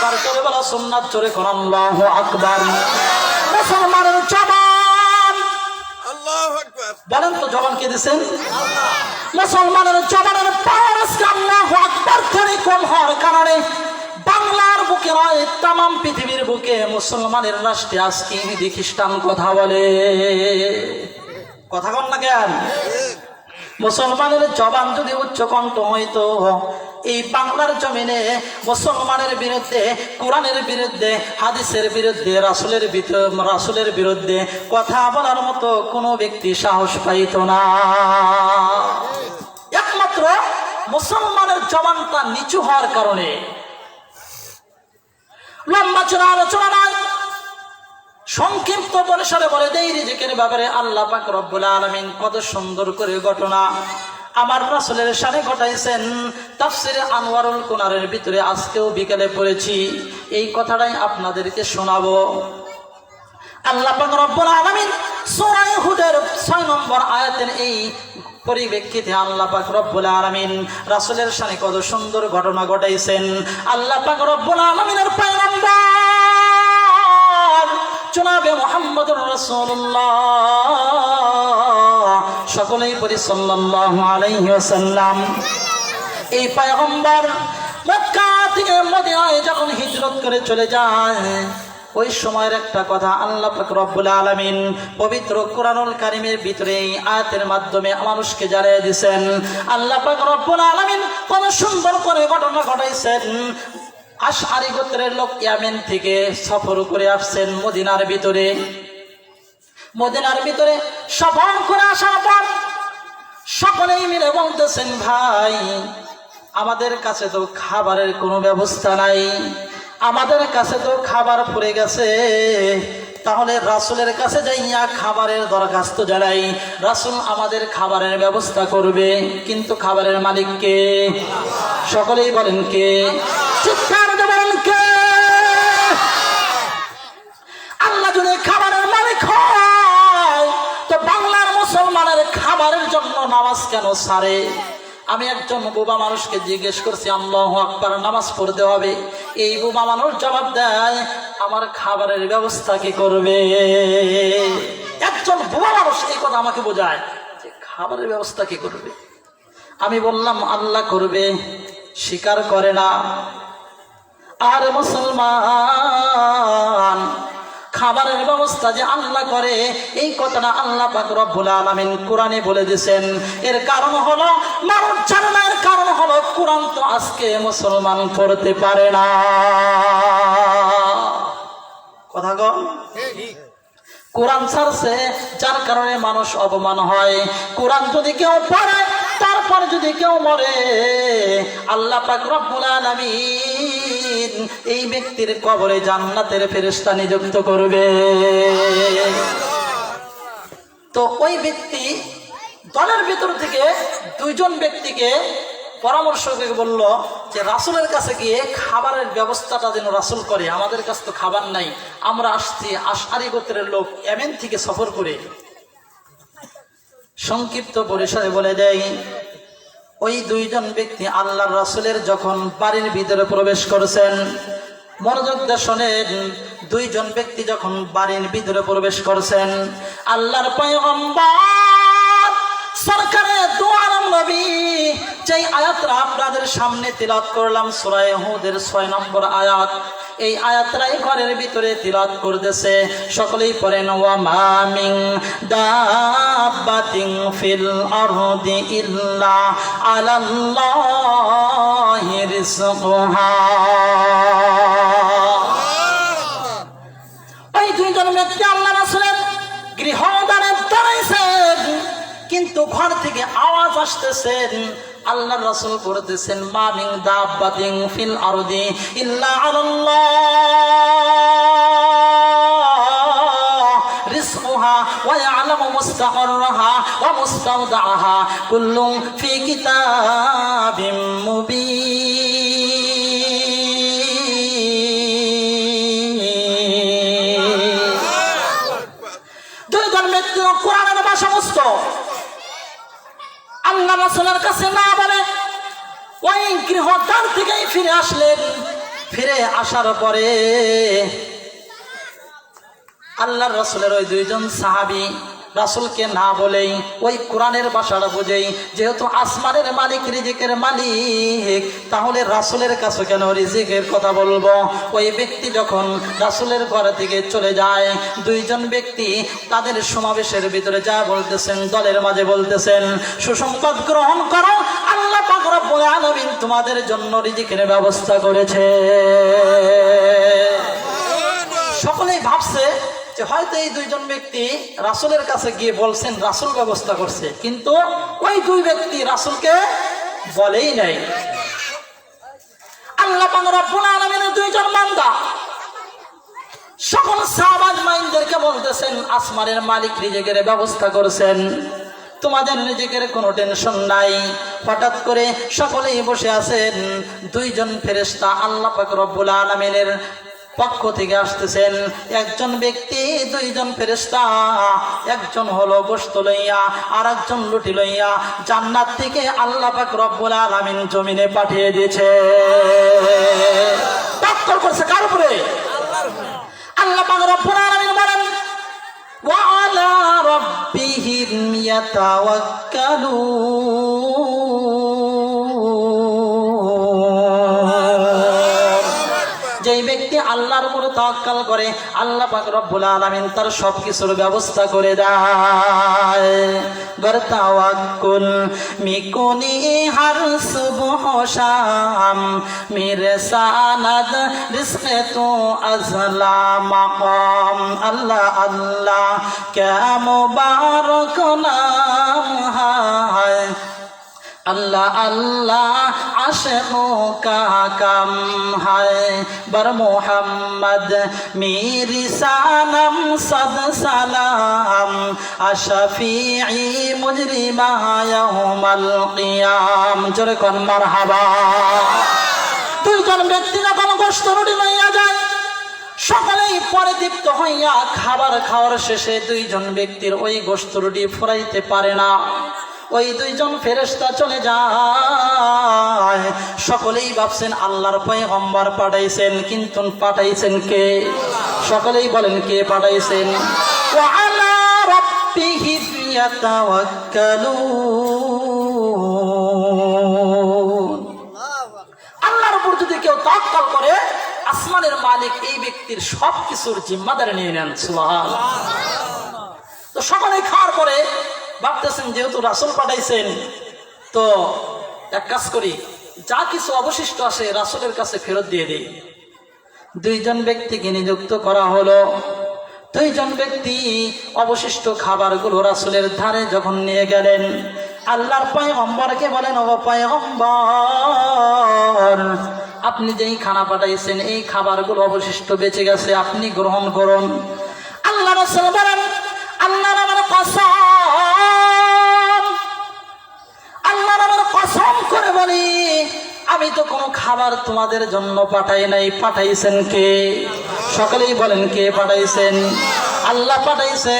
আকবার চলে বলা সুন্নাত চলে কোন আল্লাহু আকবার। মুসলমানের জবান, আল্লাহু আকবার। বলেন তো জবান কে দিয়েছেন? মুসলমানের জবানের পাওয়ার আজকে আল্লাহু আকবার থেকে কম হওয়ার কারণে বাংলার বুকে নয় তামাম পৃথিবীর বুকে মুসলমানের রাষ্ট্রে আজকে ইহুদি খ্রিস্টান কথা বলে। কথা কন না কেন? মুসলমানের জবান যদি উচ্চকণ্ঠ হইতো এই বাংলার জমিনে মুসলমানের বিরুদ্ধে, কোরআনের বিরুদ্ধে, হাদিসের বিরুদ্ধে, রাসূলের বিরুদ্ধে কথা বলার মতো কোনো ব্যক্তি সাহস পাইত না। একমাত্র মুসলমানের জবানটা নিচু হওয়ার কারণে। লম্বা চড়া আলোচনা নয়, সংক্ষিপ্ত পরিসরে বলে দেই রিজিকের ব্যাপারে আল্লাহ পাক রব্বুল আলামিন কত সুন্দর করে ঘটনা আমার রাসূলের শানে ঘটাইছেন। তাফসিরে আনওয়ারুল কুনারের ভিতরে আজকেও বিকেলে পড়েছি, এই কথাটাই আপনাদেরকে শোনাবো। আল্লাহ পাক রব্বুল আলামিন সূরা হুদের 6 নম্বর আয়াতের এই পরিপ্রেক্ষিতে আল্লাহ পাক রব্বুল আলামিন রাসূলের শানে কত সুন্দর ঘটনা ঘটাইছেন। আল্লাহ পাক রব্বুল আলামিনের পয়গম্বর জনাবে মুহাম্মদুর রাসূলুল্লাহ, সকলেই পড়ি সাল্লাল্লাহু আলাইহি ওয়াসাল্লাম। এই পয়গম্বর মক্কা থেকে মদিনায় যখন হিজরত করে চলে যায়, ওই সময়ের একটা কথা আল্লাহ পাক রব্বুল আলামিন পবিত্র কোরআনুল কারীমের ভিতরে এই আয়াতের মাধ্যমে মানুষকে জানিয়ে দিয়েছেন। আল্লাহ পাক রব্বুল আলামিন কত সুন্দর করে ঘটনা ঘটাইছেন। আশআরী গোত্রের লোক ইয়ামেন থেকে সফর করে আসছেন মদিনার ভিতরে। মদিনার ভিতরে সফর করে আসার পর সকলেই মিলে বলতেছেন, ভাই আমাদের কাছে তো খাবারের কোনো ব্যবস্থা নাই, আমাদের কাছে তো খাবার পড়ে গেছে, তাহলে রাসূলের কাছে যাইয়া খাবারের দরখাস্ত জানাই, রাসূল আমাদের খাবারের ব্যবস্থা করবে। কিন্তু খাবারের মালিক কে? সকলেই বলেন কে? চিৎকার দিয়ে বলেন কে? আল্লাহ যদি খাবারের মালিক হয় তো বাংলার মুসলমানের খাবারের জন্য নামাজ কেন ছাড়ে? আমি একজন বোবা মানুষকে জিজ্ঞেস করছি, আল্লাহু আকবার নামাজ পড়তে হবে, এই বোবা মানুষ জবাব দেয়, আমার খাবারের ব্যবস্থা কি করবে? একজন বোবা মানুষ এই কথা আমাকে বোঝায় যে খাবারের ব্যবস্থা কি করবে। আমি বললাম আল্লাহ করবে, স্বীকার করে না। আর মুসলমান খাবারের ব্যবস্থা যে আল্লাহ করে এই কথাটা আল্লাহ পাক রব্বুল আলামিন কোরআনে বলে দিয়েছেন। এর কারণ হলো মানুষ জানে না, এর কারণ হলো কোরআন তো আজকে মুসলমান পড়তে পারে না। কথা কও, কোরআন ছাড়ছে যার কারণে মানুষ অপমান হয়। কোরআন যদি কেউ পড়ে তারপর যদি কেউ মরে, আল্লাহ পাক রব্বুল আলামিন এই ব্যক্তির কবরে জান্নাতের ফেরেশতা নিযুক্ত করবে। তো ওই ব্যক্তি দলের ভিতর থেকে 2 জন ব্যক্তিকে পরামর্শ করে বলল যে রাসূলের কাছে গিয়ে খাবারের ব্যবস্থাটা যেন রাসূল করে, আমাদের কাছে তো খাবার নাই, আমরা আসছি আশআরী গোত্রের লোক ইয়ামেন থেকে সফর করে। সংক্ষিপ্ত পরিসরে বলে দেয়, ওই 2 জন ব্যক্তি আল্লাহর রাসূলের যখন বাড়ির ভিতরে প্রবেশ করেছেন, মনোযোগ দিয়ে শোনেন, 2 জন ব্যক্তি যখন বাড়ির ভিতরে প্রবেশ করেছেন, আল্লাহর পয়গম্বর সরকারে দু আলম নবী যেই আয়াতটা আপনাদের সামনে তিলাওয়াত করলাম সূরা হুদের 6 নম্বর আয়াত, এই আয়াতটাই ঘরের ভিতরে তিলাওয়াত করতেছে। সকলেই পড়েন, ওয়া মা মিন দাব্বাতিন ফিল আরদি ইল্লা আলাল্লাহি রিজকুহা। এই 2 জন ব্যক্তি আল্লাহ রাসূলের গৃহদ্বারে দাঁড়াইছেন, কিন্তু ঘর থেকে আওয়াজ আসতেছেন। আল্লাহ রাসূল বলতেছেন, মা মিন দাব্বাতিন ফিল আরদি ইল্লা আলাল্লাহ রিজকুহা ওয়া ইয়ালামু মুস্তাকাররাহা ওয়া মুস্তাওদাআহা কুল্লুন ফি কিতাবিম মুবিন। 2 জন ব্যক্তি কোরআনের ভাষা বুঝত, আল্লাহ রাসূলের কাছে না বলে ওই গৃহদ্বার থেকেই ফিরে আসলেন। ফিরে আসার পরে আল্লাহর রাসূলের ওই দুইজন সাহাবী রাসূলকে না বলেই ওই কোরআনের ভাষাটা বুঝেই, যেহেতু আসমানের মালিক রিজিকের মালিক, তাহলে রাসূলের কাছে কেন রিজিকের কথা বলবো। ওই ব্যক্তি যখন রাসূলের ঘর থেকে চলে যায়, দুইজন ব্যক্তি তাদের সমাবেশের ভিতরে যা বলতেছেন, দলের মাঝে বলতেছেন, সুসংবাদ গ্রহণ করো, আল্লাহ পাক রব্বুল আলামিন তোমাদের জন্য রিজিকের ব্যবস্থা করেছে। সকলেই ভাবছে যে হয়তো এই দুইজন ব্যক্তি রাসূলের কাছে গিয়ে বলছেন, রাসূল ব্যবস্থা করছে, কিন্তু ওই দুই ব্যক্তি রাসূলকে বলেই নাই। আল্লাহ পাক রব্বুল আলামিনের দুইজন বান্দা সকল সাহাবা আজমাইনদেরকে বলতেছেন, আসমানের মালিক রিজিকের ব্যবস্থা করেছেন, তোমাদের রিজিকের কোনো টেনশন নাই। হঠাৎ করে সকলেই বসে আছেন, দুইজন ফেরেশতা আল্লাহ পাক রব্বুল আলামিনের পক্ষ থেকে আসতেছেন। একজন ব্যক্তি, দুইজন ফেরেশতা, একজন হলো গোশত লইয়া আর একজন রুটি লইয়া জান্নাত থেকে আল্লাহ পাক রব্বুল আলামিন জমিনে পাঠিয়ে দিয়েছে। তাওয়াক্কুল করছে কার উপরে? আল্লাহ পাক রব্বুল আলামিন বলেন, ওয়া আলা রাব্বিহিম ইয়াতাওয়াক্কালুন। যেই ব্যক্তি আল্লাহর উপর তাওয়াক্কুল করে, আল্লাহ পাক রব্বুল আলামিন তার সবকিছুর ব্যবস্থা করে দেয়। গর তাওয়াক্কুল মিকুনি হার সুবহ শাম, মেরে সানাদ রিজকে তো আজলা মাকাম। আল্লাহ আল্লাহ ক্যা মুবারক নাম হায়, अल्लाह अल्लाह आशिकों का कम है। बर मोहम्मद मेरी सनम सद सलाम, अशफीई मुजरिमा यौमल क़ियाम। जोरे कोन मरहबा। দুইজন ব্যক্তি যখন গোশত রুটি লইয়া যায়, সকলেই পরে তৃপ্ত হইয়া খাবার খাওয়ার শেষে দুইজন ব্যক্তির ওই গোশত রুটি ফুরাইতে পারে না। ওই দুইজন ফেরেশতা চলে যায়। সকলেই ভাবছেন আল্লাহর পয়গম্বর পাঠাইছেন, কিন্তু পাঠাইছেন কে? সকলেই বলেন কে পাঠাইছেন? ওয়া আলা রাব্বিহিম ইয়াতাওয়াক্কালুন। আল্লাহর উপর যদি কেউ তাওয়াক্কুল করে, আসমানের মালিক এই ব্যক্তির সবকিছুর জিম্মাদারি নিয়ে নেন। সুবহানাল্লাহ। তো সকলেই খাওয়ার পরে ভাবতেছেন যেহেতু রাসূল পাঠাইছেন, তো এক কাজ করি, যা কিছু অবশিষ্ট আছে রাসূলের কাছে ফেরত দিয়ে দেই। দুইজন ব্যক্তিকে নিযুক্ত করা হলো। দুইজন ব্যক্তি অবশিষ্ট খাবারগুলো রাসূলের ধারে যখন নিয়ে গেলেন, আল্লাহর পয়গম্বরকে বলেন, ও পয়গম্বর, আপনি যেই খানা পাঠাইছেন এই খাবারগুলো অবশিষ্ট বেঁচে গেছে, আপনি গ্রহণ করুন। আল্লাহ রাসূল বলেন, আল্লাহর আমার কসম, আল্লাহর আমার কসম করে বলি, আমি তো কোনো খাবার তোমাদের জন্য পাঠাই নাই। পাঠাইছেন কে? সকলেই বলেন কে পাঠাইছেন? আল্লাহ পাঠাইছে।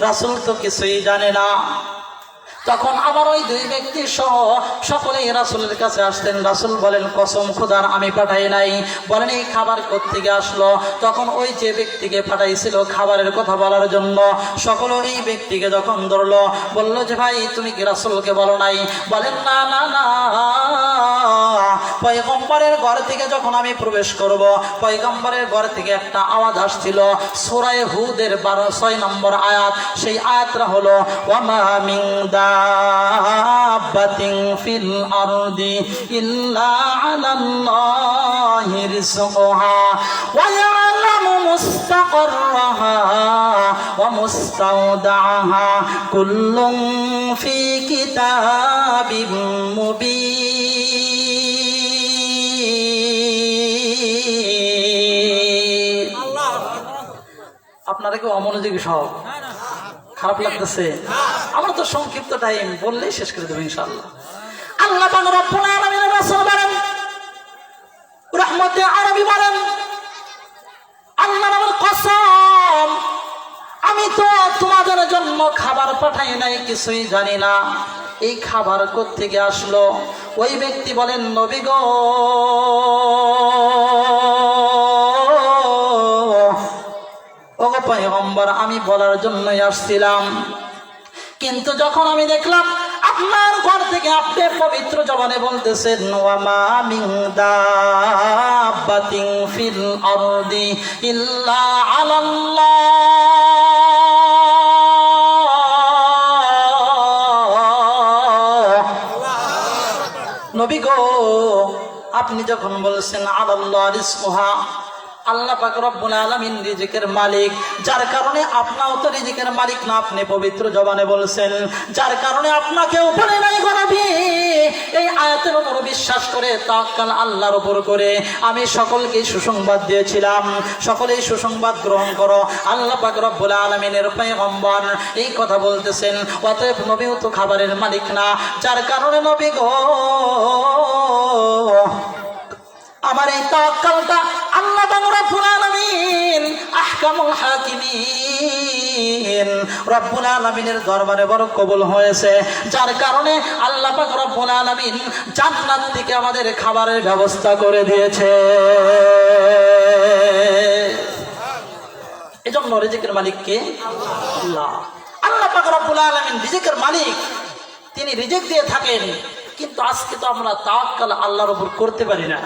রাসূল তো কিছুই জানে না। তখন আবার ওই দুই ব্যক্তি সহ সকলেই রাসূলের কাছে আসতেন। রাসূল বলেন, কসম খোদার আমি পাঠাই নাই। বলেন, এই খাবার কোত্থেকে আসলো? তখন ওই যে ব্যক্তিকে পাঠাইছিল খাবারের কথা বলার জন্য, সকলে এই ব্যক্তিকে যখন ধরলো, বলল যে ভাই তুমি কি রাসূলকে বলো নাই? বলেন, না না না, পয়গম্বরের ঘর থেকে যখন আমি প্রবেশ করব, পয়গম্বরের ঘর থেকে একটা আওয়াজ আসছিল, সূরা হুদের 6 নম্বর আয়াত। সেই আয়াতটা হলো, ওয়ামা মিন দাব্বাতিন ফিল আরদি ইল্লা আলাল্লাহি রিজকুহা ওয়া ইয়ালামু মুস্তাকাররাহা ওয়া মুস্তাওদাআহা কুল্লুন ফি কিতাবিম মুবিন। আপনারা কি অমনোযোগী সব? খারাপ লাগতেছে? আমার তো সংক্ষিপ্ত টাইম, বললেই শেষ করে দেবো ইনশাআল্লাহ। আল্লাহ পাক রব্বুল আলামিনের রাসূল বলেন, রহমতে আরবি বলেন, আল্লাহর আমার কসম, আমি তো তোমাদের জন্য খাবার পাঠাই নাই, কিছুই জানি না। এই খাবার কোত্থেকে আসলো? ওই ব্যক্তি বলেন, নবী গো, ওগো পয়গম্বর, আমি বলার জন্যই আসছিলাম, কিন্তু যখন আমি দেখলাম আপনার ঘর থেকে আপনি পবিত্র জবানে বলতেছেন, ওয়া মা মিন দাব্বাতিন ফিল আরদি ইল্লা আলাল্লাহ। নবী গো, আপনি যখন বলছেন আলাল্লাহ রিজকুহা, আল্লাহ পাক রব্বুল আলামিন রিজিকের মালিক, যার কারণে আপনিও তো রিজিকের মালিক না, আপনি পবিত্র জবানে বলছেন, যার কারণে আপনাকেও বলে নাই গো নবী, এই আয়াতের উপর বিশ্বাস করে তাওয়াক্কাল আল্লাহর উপর করে আমি সকলকে সুসংবাদ দিয়েছিলাম, সকলেই সুসংবাদ গ্রহণ করো। আল্লাহ পাক রব্বুল আলামিনের পয়গম্বর এই কথা বলতেছেন, অতএব নবীও তো খাবারের মালিক না, যার কারণে নবী গো, আমার এই তাওয়াক্কালটা আল্লাহ পাক রব্বুল আলামিন আহকামুল হাকিমিন রব্বুল আলামিনের দরবারে বড় কবুল হয়েছে, যার কারণে আল্লাহ পাক রব্বুল আলামিন জান্নাত থেকে আমাদের খাবারের ব্যবস্থা করে দিয়েছে। এজন্য রিজিকের মালিক কে? আল্লাহ। আল্লাহ পাক রব্বুল আলামিন রিজিকের মালিক, তিনি রিজিক দিয়ে থাকেন, কিন্তু আজকে তো আমরা তাওয়াক্কাল আল্লাহর উপর করতে পারি না।